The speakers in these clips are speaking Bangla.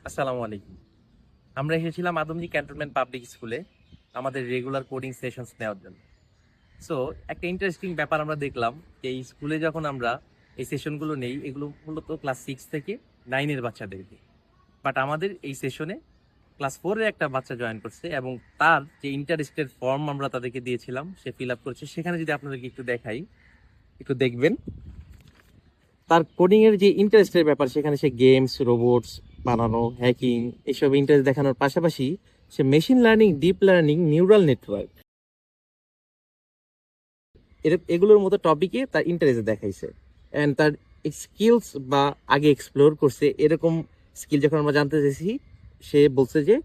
আসসালামু আলাইকুম। আমরা এসেছিলাম আদমজী ক্যান্টনমেন্ট পাবলিক স্কুলে আমাদের রেগুলার কোডিং সেশনস নেওয়ার জন্য। সো একটা ইন্টারেস্টিং ব্যাপার আমরা দেখলাম যে এই স্কুলে যখন আমরা এই সেশনগুলো নেই, এগুলো মূলত ক্লাস 6 থেকে 9 এর বাচ্চাদেরকে। বাট আমাদের এই সেশনে ক্লাস 4 এর একটা বাচ্চা জয়েন করছে এবং তার যে ইন্টারেস্টের ফর্ম আমরা তাদেরকে দিয়েছিলাম সে ফিল আপ করছে। সেখানে যদি আপনাদেরকে একটু দেখাই, একটু দেখবেন তার কোডিং এর যে ইন্টারেস্টের ব্যাপার, সেখানে সে গেমস, রোবটস বানানো, হ্যাকিং এসব ইন্টারেস্ট দেখানোর পাশাপাশি সে machine learning, deep learning, neural network এগুলোর মতো টপিকে তার ইন্টারেস্ট দেখাইছে। অ্যান্ড তার স্কিলস বা আগে এক্সপ্লোর করছে এরকম স্কিল যখন আমরা জানতে চাইছি, সে বলছে যে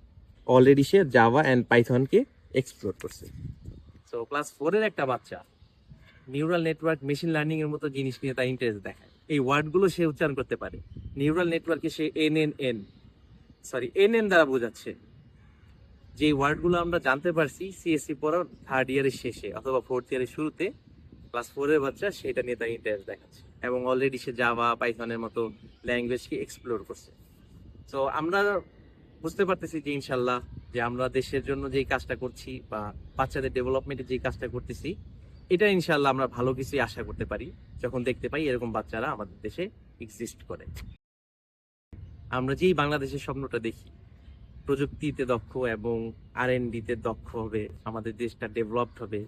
অলরেডি সে জাভা অ্যান্ড পাইথনকে এক্সপ্লোর করছে। তো ক্লাস 4 এর একটা বাচ্চা নিউরাল নেটওয়ার্ক, মেশিন লার্নিং এর মতো জিনিস নিয়ে তার ইন্টারেস্ট দেখায়। এই ওয়ার্ডগুলো সে উচ্চারণ করতে পারে। নিউরাল নেটওয়ার্কে সে এন দ্বারা বোঝাচ্ছে। যে ওয়ার্ডগুলো আমরা জানতে পারছি সিএসসি পড়ার 3rd ইয়ারের শেষে অথবা 4th ইয়ারের শুরুতে, ক্লাস 4 এর বাচ্চা সেটা নিয়ে তার ইন্টারেস্ট দেখাচ্ছে এবং অলরেডি সে জাভা, পাইথনের মতো ল্যাঙ্গুয়েজকে এক্সপ্লোর করছে। তো আমরা বুঝতে পারতেছি যে ইনশাল্লাহ যে আমরা দেশের জন্য যেই কাজটা করছি বা বাচ্চাদের ডেভেলপমেন্টে যেই কাজটা করতেছি, এটা ইনশাল্লাহ আমরা ভালো কিছুই আশা করতে পারি যখন দেখতে পাই এরকম বাচ্চারা আমাদের দেশে এক্সিস্ট করে। আমরা যেই বাংলাদেশের স্বপ্নটা দেখি, প্রযুক্তিতে দক্ষ এবং R&D তে দক্ষ হবে, আমাদের দেশটা ডেভেলপড হবে,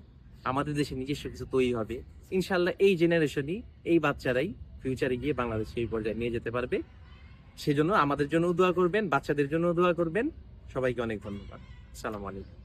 আমাদের দেশে নিজস্ব কিছু তৈরি হবে, ইনশাল্লাহ এই জেনারেশনই, এই বাচ্চারাই ফিউচারে গিয়ে বাংলাদেশে এই পর্যায়ে নিয়ে যেতে পারবে। সেজন্য আমাদের জন্য দোয়া করবেন, বাচ্চাদের জন্য দোয়া করবেন। সবাইকে অনেক ধন্যবাদ। আসসালামু আলাইকুম।